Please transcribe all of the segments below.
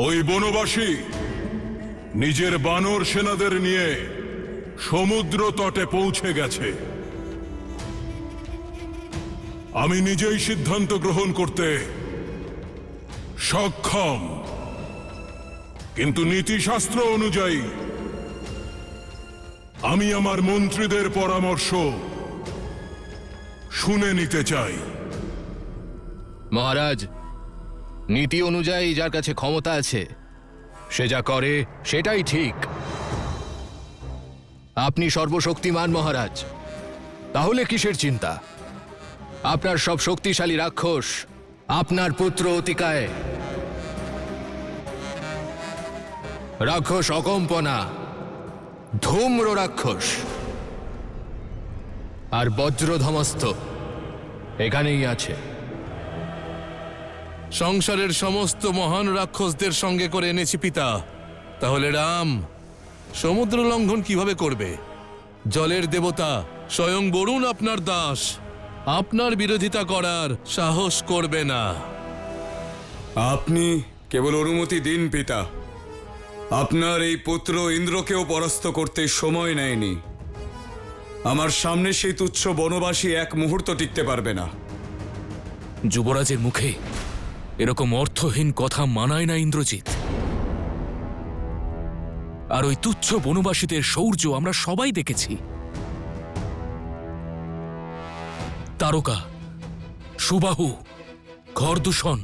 ওই বনবাসী নিজের বানর সেনাদের নিয়ে সমুদ্র তটে পৌঁছে গেছে। আমি নিজেই সিদ্ধান্ত গ্রহণ করতে সক্ষম, কিন্তু নীতিশাস্ত্র অনুযায়ী আমি আমার মন্ত্রীদের পরামর্শ শুনে নিতে চাই। মহারাজ, নীতি অনুযায়ী যার কাছে ক্ষমতা আছে সে যা করে সেটাই ঠিক। আপনি সর্বশক্তিমান মহারাজ, তাহলে কিসের চিন্তা? আপনার সব শক্তিশালী রাক্ষস আপনার পুত্র অতিকায়। রাক্ষস অকম্পনা, ধূম্র রাক্ষস আর বজ্রধমস্থ এখানেই আছে। সংসারের সমস্ত মহান রাক্ষসদের সঙ্গে করে এনেছি পিতা। তাহলে রাম সমুদ্র লঙ্ঘন কিভাবে করবে? জলের দেবতা স্বয়ং বরুণ আপনার দাস, আপনার বিরোধিতা করার সাহস করবে না। আপনি কেবল অনুমতি দিন পিতা। আপনার এই পুত্র ইন্দ্রকেও পরাস্ত করতে সময় নেয়নি। আমার সামনে সেই তুচ্ছ বনবাসী এক মুহূর্ত টিকতে পারবে না। যুবরাজের মুখে এরকম অর্থহীন কথা মানায় না ইন্দ্রজিৎ। আর ওই তুচ্ছ বনবাসীদের শৌর্য আমরা সবাই দেখেছি। তারকা, সুবাহু, খরদূষণ,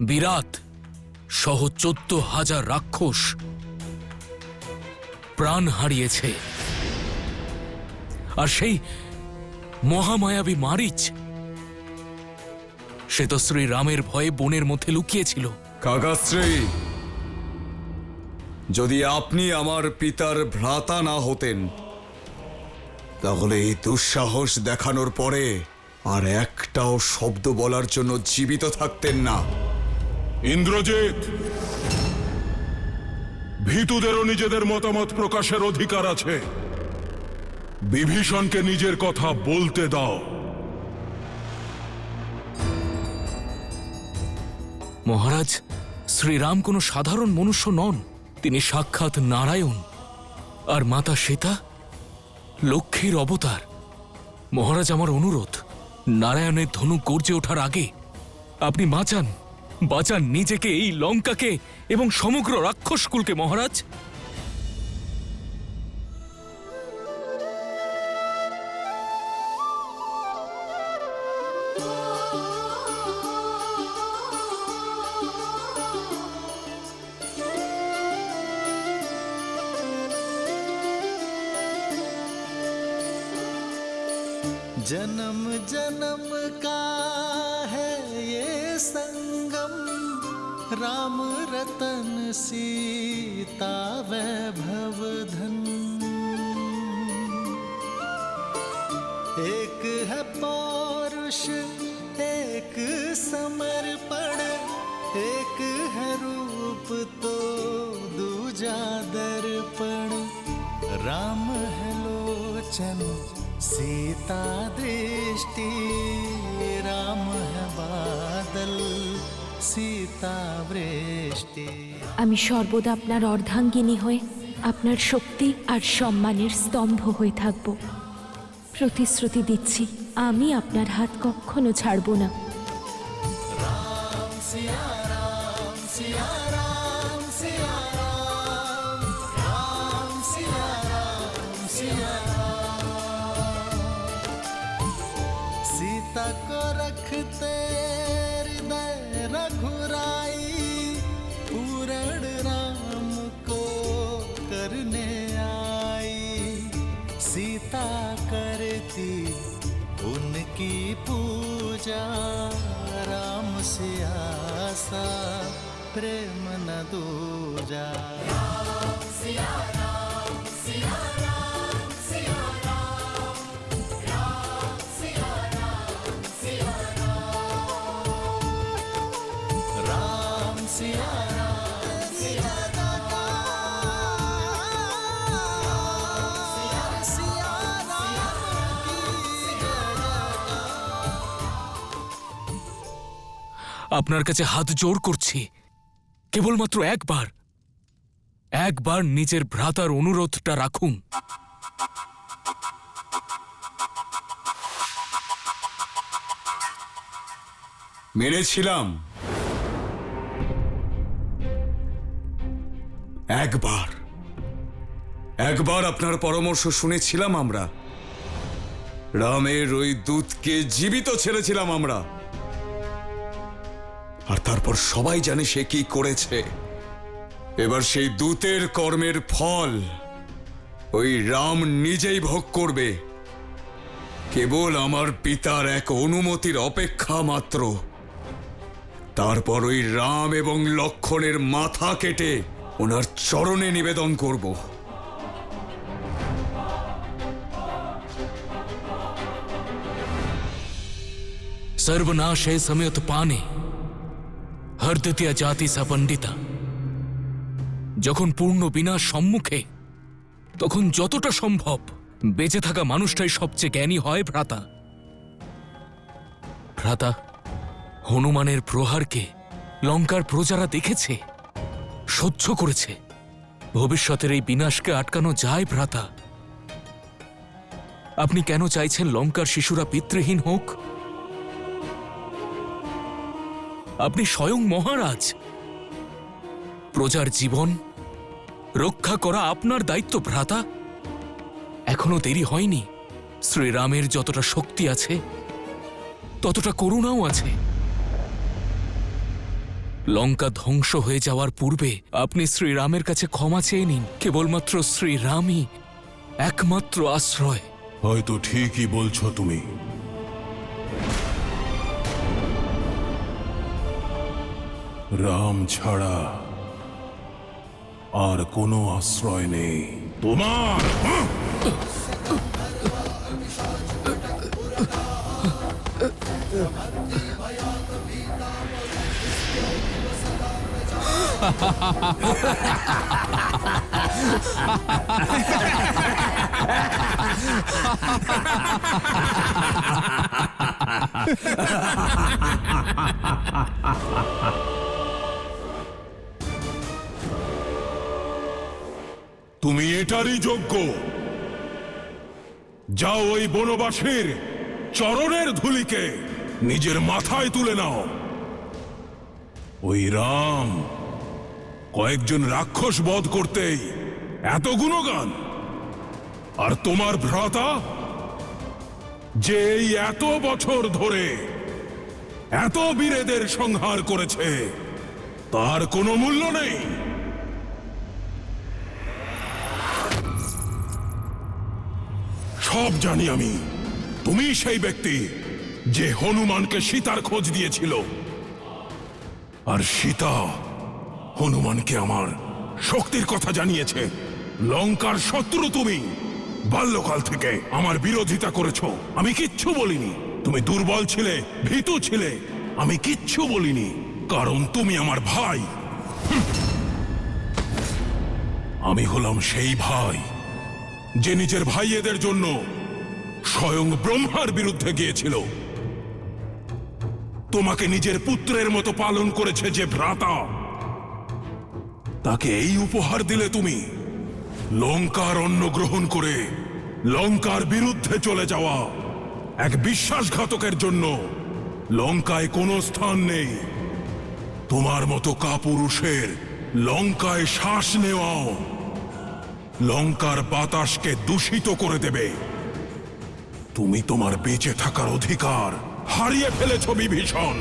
বিরাট সহ 14,000 রাক্ষস প্রাণ হারিয়েছে। আর সেই মহামায়াবী মারিচ, সে তো শ্রীরামের ভয়ে বনের মধ্যে লুকিয়েছিল। কাকাশ্রী, যদি আপনি আমার পিতার ভ্রাতা না হতেন তাহলে এই দুঃসাহস দেখানোর পরে আর একটাও শব্দ বলার জন্য জীবিত থাকতেন না। ইন্দ্রজিৎ, ভীতুদেরও নিজেদের মতামত প্রকাশের অধিকার আছে। বিভীষণকে নিজের কথা বলতে দাও। মহারাজ, শ্রীরাম কোনো সাধারণ মনুষ্য নন, তিনি সাক্ষাৎ নারায়ণ। আর মাতা সীতা লক্ষ্মীর অবতার। মহারাজ, আমার অনুরোধ, নারায়ণের ধনুক গর্জে ওঠার আগে আপনি বাঁচান, বাঁচান নিজেকে, এই লঙ্কাকে এবং সমগ্র রাক্ষসকুলকে মহারাজ। जन्म जन्म का है ये संगम, राम रतन सीता वैभव धन। एक है पौरुष, एक समर्पण, एक है रूप तो दूजा दर्पण। राम है लोचन, सीता दृष्टि, राम है बादल, सीता वृष्टि। আমি সর্বদা আপনার অর্ধাঙ্গিনী হয়ে আপনার শক্তি আর সম্মানের স্তম্ভ হয়ে থাকব। প্রতিশ্রুতি দিচ্ছি, আমি আপনার হাত কখনো ছাড়ব না। राम सिया राम सिया राम सिया राम, राम सिया राम सिया राम। सीता को रखते हृदय रघुराई, पूर्ण राम को करने आई। सीता करती उनकी पूजा, राम सिया सा प्रेम न दूजा। राम सिया राम सिया राम सिया राम, राम सिया राम सिया राम, राम सिया राम सिया আপনার কাছে হাত জোড় করছি, কেবলমাত্র একবার নিজের ভ্রাতার অনুরোধটা রাখুন। মেনেছিলাম, একবার আপনার পরামর্শ শুনেছিলাম আমরা। রামের ওই দূতকে জীবিত ছেড়েছিলাম আমরা, আর তারপর সবাই জানে সে কি করেছে। এবার সেই দূতের কর্মের ফল ওই রাম নিজেই ভোগ করবে। কেবল আমার পিতার এক অনুমতির অপেক্ষা মাত্র। তারপর ওই রাম এবং লক্ষ্মণের মাথা কেটে ওনার চরণে নিবেদন করব। সর্বনাশে সময়ত পানে হরদিতিয়া জাতি সপণ্ডিতা। যখন পূর্ণ বিনাশ সম্মুখে, তখন যতটা সম্ভব বেঁচে থাকা মানুষটাই সবচেয়ে জ্ঞানী হয় ভ্রাতা। ভ্রাতা, হনুমানের প্রহারকে লঙ্কার প্রজারা দেখেছে, সহ্য করেছে। ভবিষ্যতের এই বিনাশকে আটকানো যায় ভ্রাতা। আপনি কেন চাইছেন লঙ্কার শিশুরা পিতৃহীন হোক? আপনি স্বয়ং মহারাজ। প্রজার জীবন রক্ষা করা আপনার দায়িত্ব ভ্রাতা। এখনো দেরি হয়নি। শ্রীরামের যতটা শক্তি আছে, ততটা করুণাও আছে। লঙ্কা ধ্বংস হয়ে যাওয়ার পূর্বে আপনি শ্রীরামের কাছে ক্ষমা চেয়ে নিন। কেবলমাত্র শ্রীরামই একমাত্র আশ্রয়। হয়তো ঠিকই বলছো তুমি। রাম ছাড়া আর কোনো আশ্রয় নেই তোমার। তুমি এটারই যোগ্য। যাও ওই বনবাসীর চরণের ধুলিকে নিজের মাথায় তুলে নাও। ওই রাম কয়েকজন রাক্ষস বধ করতেই এত গুণগান, আর তোমার ভ্রাতা যে এই এত বছর ধরে এত বীরেদের সংহার করেছে, তার কোনো মূল্য নেই। সব জানি আমি। তুমি সেই ব্যক্তি যে হনুমানকে সীতার খোঁজ দিয়েছিল, আর সীতা হনুমানকে আমার শক্তির কথা জানিয়েছে। লঙ্কার শত্রু তুমি। বাল্যকাল থেকে আমার বিরোধিতা করেছো, আমি কিচ্ছু বলিনি। তুমি দুর্বল ছিলে, ভীতু ছিলে, আমি কিচ্ছু বলিনি, কারণ তুমি আমার ভাই। আমি হলাম সেই ভাই যে নিজের ভাইয়েদের জন্য স্বয়ং ব্রহ্মার বিরুদ্ধে গিয়েছিল। তোমাকে নিজের পুত্রের মতো পালন করেছে যে ভ্রাতা, তাকে এই উপহার দিলে তুমি। লঙ্কার অন্ন গ্রহণ করে লঙ্কার বিরুদ্ধে চলে যাওয়া এক বিশ্বাসঘাতকের জন্য লঙ্কায় কোনো স্থান নেই। তোমার মতো কাপুরুষের লঙ্কায় শ্বাস নেওয়াও লঙ্কার বাতাসকে দূষিত করে দেবে। তুমি তোমার বেঁচে থাকার অধিকার হারিয়ে ফেলেছ বিভীষণ।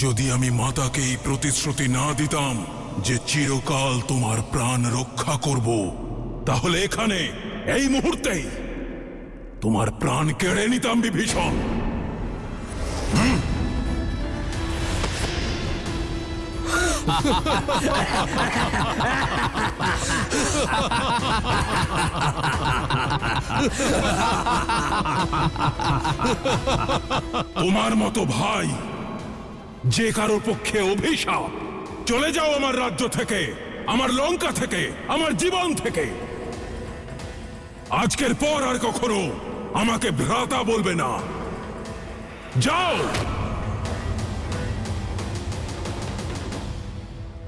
যদি আমি মাতাকে এই প্রতিশ্রুতি না দিতাম যে চিরকাল তোমার প্রাণ রক্ষা করব, তাহলে এখানে এই মুহূর্তেই তোমার প্রাণ কেড়ে নিতাম বিভীষণ। তোমার মতো ভাই যে কারোর পক্ষে অভিশাপ। চলে যাও আমার রাজ্য থেকে, আমার লঙ্কা থেকে, আমার জীবন থেকে। আজকের পর আর কখনো আমাকে ভ্রাতা বলবে না। যাও।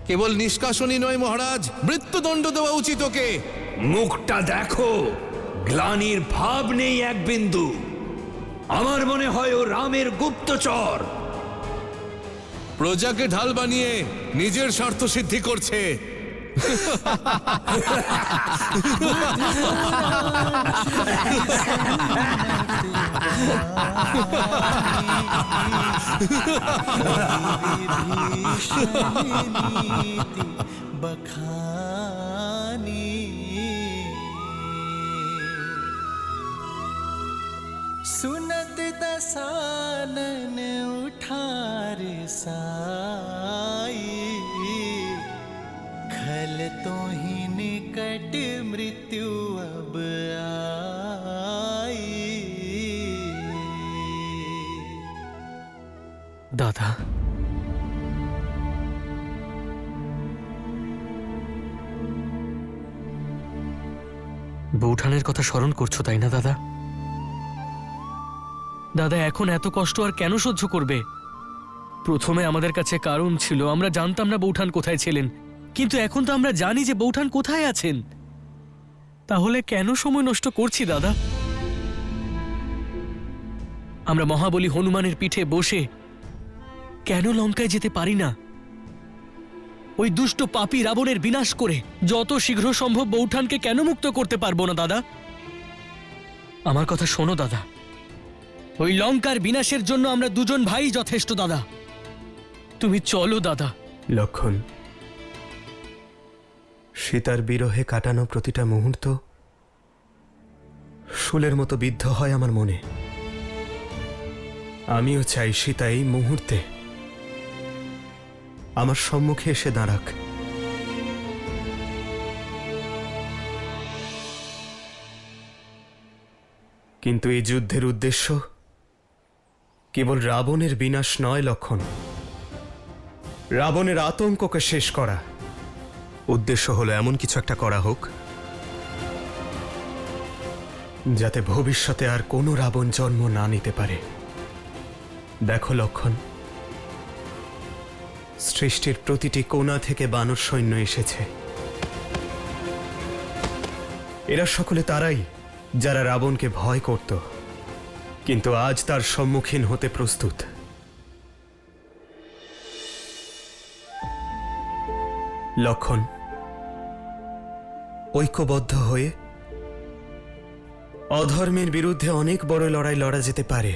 কেবল নিষ্কাশনী নয় মহারাজ, মৃত্যুদণ্ড দেওয়া উচিত ওকে। মুখটা দেখো, গ্লানির ভাব নেই এক বিন্দু। আমার মনে হয় ও রামের গুপ্তচর। প্রজাকে ঢাল বানিয়ে নিজের স্বার্থ সিদ্ধি করছে। नीति बखानी सुनत दसानन उठार साई खल तो ही निकट मृत्यु अब आई। দাদা, বৌঠানের কথা স্মরণ করছো তাই না দাদা? দাদা, এখন এত কষ্ট আর কেন সহ্য করবে? প্রথমে আমাদের কাছে কারণ ছিল, আমরা জানতাম না বৌঠান কোথায় ছিলেন, কিন্তু এখন তো আমরা জানি যে বৌঠান কোথায় আছেন। তাহলে কেন সময় নষ্ট করছি দাদা? আমরা মহাবলী হনুমানের পিঠে বসে কেন লঙ্কায় যেতে পারি না? ওই দুষ্ট পাপী রাবণের বিনাশ করে যত শীঘ্র সম্ভব বৌঠানকে কেন মুক্ত করতে পারবো না দাদা? আমার কথা শোনো দাদা, ওই লঙ্কার বিনাশের জন্য আমরা দুজন ভাই যথেষ্ট দাদা। তুমি চলো দাদা। লক্ষণ, সীতার বিরহে কাটানো প্রতিটা মুহূর্ত শুলের মতো বিদ্ধ হয় আমার মনে। আমিও চাই সীতা এই মুহূর্তে আমার সম্মুখে এসে দাঁড়াক। কিন্তু এই যুদ্ধের উদ্দেশ্য কেবল রাবণের বিনাশ নয় লক্ষণ, রাবণের আতঙ্ককে শেষ করা। উদ্দেশ্য হলো এমন কিছু একটা করা হোক যাতে ভবিষ্যতে আর কোনো রাবণ জন্ম না নিতে পারে। দেখো লক্ষণ, সৃষ্টির প্রতিটি কোণা থেকে বানর সৈন্য এসেছে। এরা সকলে তারাই যারা রাবণকে ভয় করত, কিন্তু আজ তার সম্মুখীন হতে প্রস্তুত। লক্ষণ, ঐক্যবদ্ধ হয়ে অধর্মের বিরুদ্ধে অনেক বড় লড়াই লড়া যেতে পারে।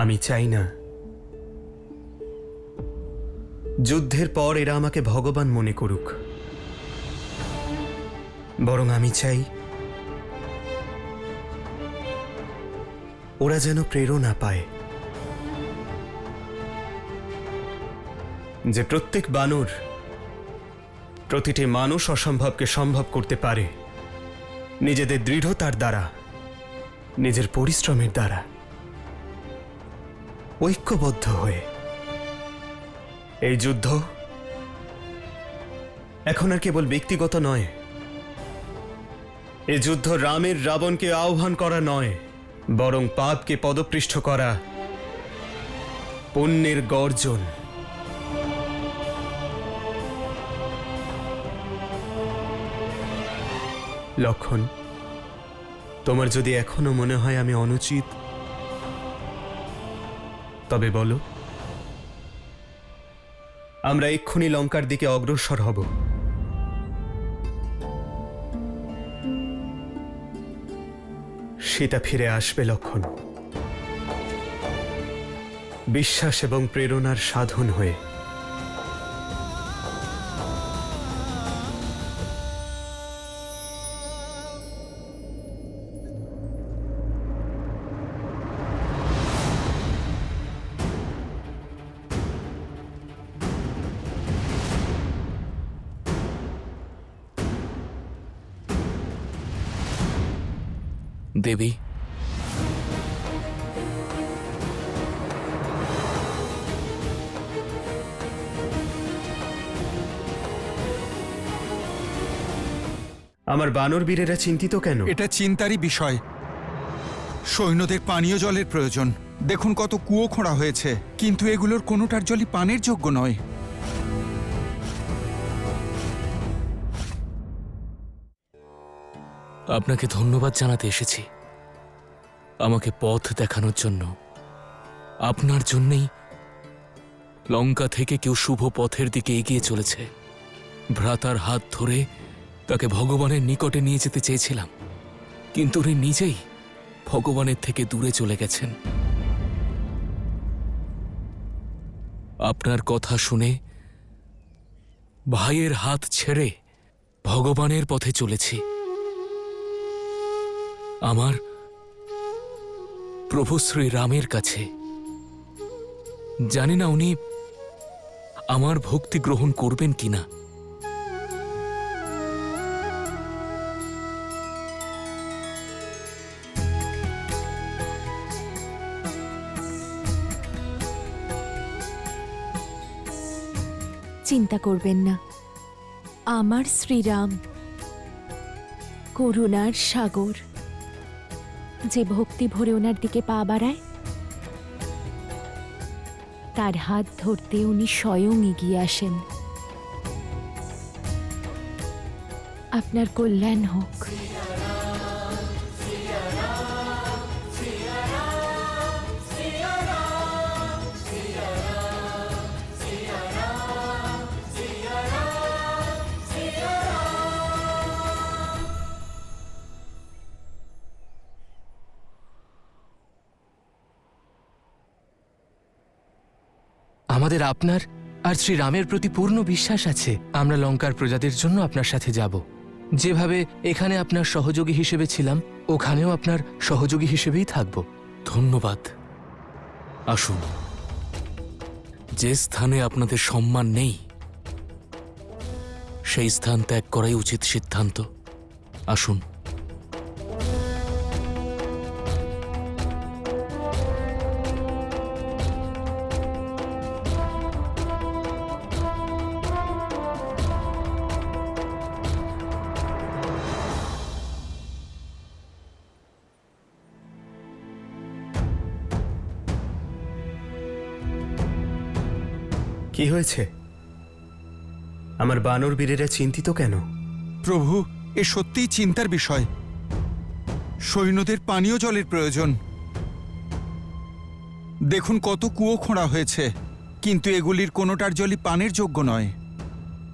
আমি চাই না যুদ্ধের পর এরা আমাকে ভগবান মনে করুক, বরং আমি চাই ওরা যেন প্রেরণা পায় যে প্রত্যেক বানর, প্রতিটি মানুষ অসম্ভবকে সম্ভব করতে পারে নিজেদের দৃঢ়তার দ্বারা, নিজের পরিশ্রমের দ্বারা, ঐক্যবদ্ধ হয়ে। এই যুদ্ধ এখন আর কেবল ব্যক্তিগত নয়, এই যুদ্ধ রামের রাবণকে আহ্বান করা নয়, বরং পাপকে পদপৃষ্ঠ করা, পুণ্যের গর্জন। লক্ষণ, তোমার যদি এখনো মনে হয় আমি অনুচিত, তবে বলো, আমরা এক্ষুনি লঙ্কার দিকে অগ্রসর হব। সীতা ফিরে আসবে লক্ষণ, বিশ্বাস এবং প্রেরণার সাধন হয়ে। দেবী, আমার বানর বীরেরা চিন্তিত কেন? এটা চিন্তারই বিষয়। সৈন্যদের পানীয় জলের প্রয়োজন। দেখুন কত কুয়ো খোঁড়া হয়েছে, কিন্তু এগুলোর কোনোটার জলই পানের যোগ্য নয়। আপনাকে ধন্যবাদ জানাতে এসেছি, আমাকে পথ দেখানোর জন্য। আপনার জন্যেই লঙ্কা থেকে কেউ শুভ পথের দিকে এগিয়ে চলেছে। ভ্রাতার হাত ধরে তাকে ভগবানের নিকটে নিয়ে যেতে চেয়েছিলাম, কিন্তু উনি নিজেই ভগবানের থেকে দূরে চলে গেছেন। আপনার কথা শুনে ভাইয়ের হাত ছেড়ে ভগবানের পথে চলেছি। আমার প্রভু শ্রীরামের কাছে। জানি না উনি আমার ভক্তি গ্রহণ করবেন কিনা। চিন্তা করবেন না, আমার শ্রীরাম করুণার সাগর। যে ভক্তি ভরে ওনার দিকে পা বাড়ায়, তার হাত ধরতে উনি স্বয়ং এগিয়ে আসেন। আপনার কল্যাণ হোক। আমাদের আপনার আর শ্রীরামের প্রতি পূর্ণ বিশ্বাস আছে। আমরা লঙ্কার প্রজাদের জন্য আপনার সাথে যাব। যেভাবে এখানে আপনার সহযোগী হিসেবে ছিলাম, ওখানেও আপনার সহযোগী হিসেবেই থাকব। ধন্যবাদ। আসুন, যে স্থানে আপনাদের সম্মান নেই সেই স্থান ত্যাগ করাই উচিত সিদ্ধান্ত। আসুন। কি হয়েছে? আমার বানর বীরেরা চিন্তিত কেন? প্রভু, এ সত্যিই চিন্তার বিষয়। সৈন্যদের পানীয় জলের প্রয়োজন। দেখুন কত কুয়ো খোঁড়া হয়েছে, কিন্তু এগুলির কোনোটার জলই পানের যোগ্য নয়।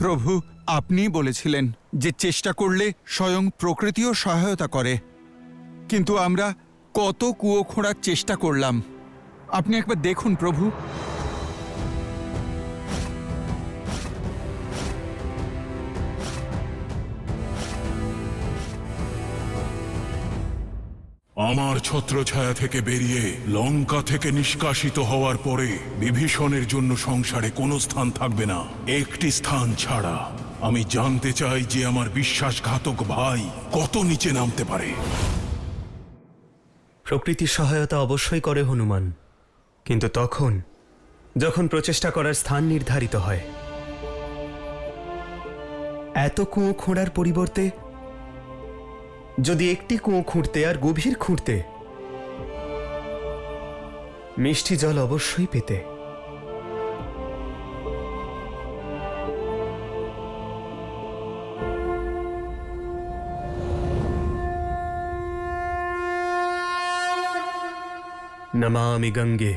প্রভু, আপনিই বলেছিলেন যে চেষ্টা করলে স্বয়ং প্রকৃতিও সহায়তা করে, কিন্তু আমরা কত কুয়ো খোঁড়ার চেষ্টা করলাম। আপনি একবার দেখুন প্রভু। আমার ছত্রছায়া থেকে বেরিয়ে লঙ্কা থেকে নিষ্কাশিত হওয়ার পরে বিভীষণের জন্য সংসারে কোনো স্থান থাকবে না, একটি স্থান ছাড়া। আমি জানতে চাই যে আমার বিশ্বাসঘাতক ভাই কত নিচে নামতে পারে। প্রকৃতির সহায়তা অবশ্যই করে হনুমান, কিন্তু তখন যখন প্রচেষ্টা করার স্থান নির্ধারিত হয়। এত কুয়ো খোঁড়ার পরিবর্তে যদি একটি কুয়ো খুঁড়তে আর গভীর খুঁড়তে, মিষ্টি জল অবশ্যই পেতে। নমামি গঙ্গে।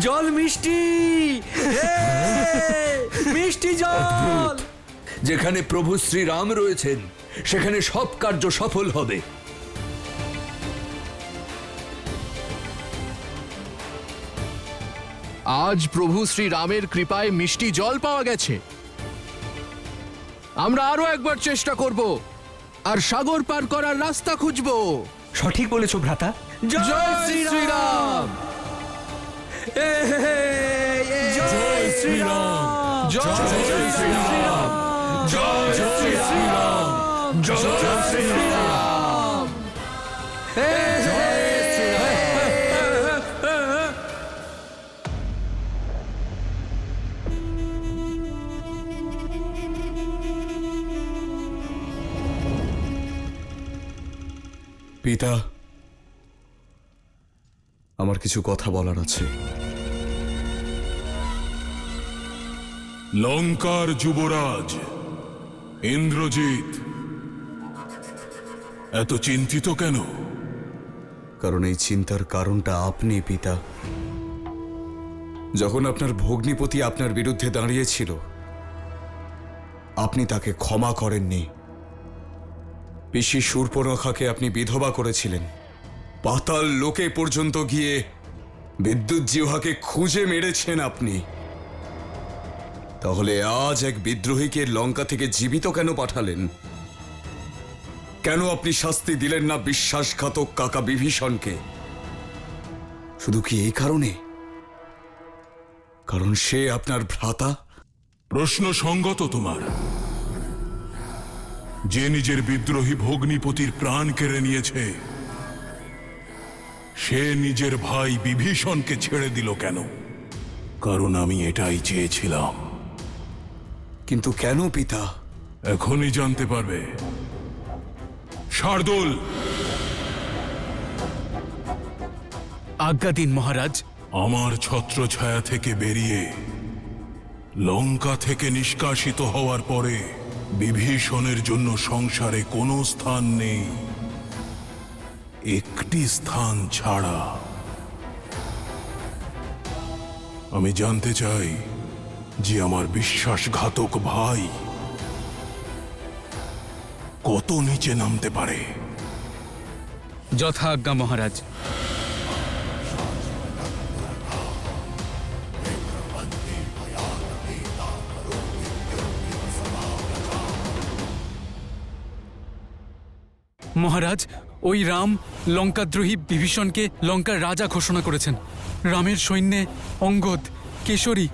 জল মিষ্টি, মিষ্টি জল। যেখানে প্রভু শ্রীরাম রয়েছেন সেখানে সব কার্য সফল হবে। আজ প্রভু শ্রীরামের কৃপায় মিষ্টি জল পাওয়া গেছে। আমরা আরো একবার চেষ্টা করব আর সাগর পার করার রাস্তা খুঁজব। সঠিক বলেছো ভ্রাতা। জয় শ্রীরাম! জয় শ্রীরাম! জয় শ্রীরাম! জয় শ্রীরাম! জয় শ্রীরাম! পিতা, আমার কিছু কথা বলার আছে। লঙ্কার যুবরাজ ইন্দ্রজিৎ এত চিন্তিত কেন? কারণ এই চিন্তার কারণটা আপনি পিতা। যখন আপনার ভগ্নিপতি আপনার বিরুদ্ধে দাঁড়িয়েছিল, আপনি তাকে ক্ষমা করেননি। পিসি শূর্পণখাকে আপনি বিধবা করেছিলেন। পাতাল লোকে পর্যন্ত গিয়ে বিদ্যুৎ জিহ্বাকে খুঁজে মেরেছেন আপনি। তাহলে আজ এক বিদ্রোহীকে লঙ্কা থেকে জীবিত কেন পাঠালেন? কেন আপনি শাস্তি দিলেন না বিশ্বাসঘাতক কাকা বিভীষণকে? শুধু কি এই কারণে? কারণ সে আপনার ভ্রাতা? প্রশ্ন সঙ্গত তোমার। যে নিজের বিদ্রোহী ভগ্নিপতির প্রাণ কেড়ে নিয়েছে, সে নিজের ভাই বিভীষণকে ছেড়ে দিল কেন? কারণ আমি এটাই চেয়েছিলাম। কিন্তু কেন পিতা? এখনই জানতে পারবে। শার্দুল, আজ্ঞা দিন মহারাজ। আমার ছত্রছায়া থেকে বেরিয়ে লঙ্কা থেকে নিষ্কাশিত হওয়ার পরে বিভীষণের জন্য সংসারে কোনো স্থান নেই, একটি স্থান ছাড়া। আমি জানতে চাই যে আমার বিশ্বাসঘাতক ভাই কত নিচে নামতে পারে। যথা আজ্ঞা মহারাজ। মহারাজ, ওই রাম লঙ্কাদ্রোহী বিভীষণকে লঙ্কার রাজা ঘোষণা করেছেন। রামের সৈন্যে অঙ্গদ, কেশরী,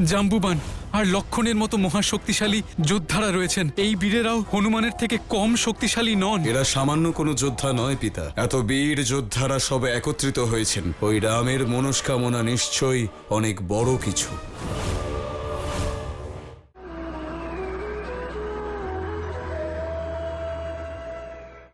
জাম্বুবান আর লক্ষণের মতো মহাশক্তিশালী যোদ্ধারা রয়েছেন। এই বীরেরাও হনুমানের থেকে কম শক্তিশালী নন। এরা সামান্য কোনো যোদ্ধা নয় পিতা। এত বীর যোদ্ধারা সবে একত্রিত হয়েছেন। ওই রামের মনস্কামনা নিশ্চয়ই অনেক বড় কিছু।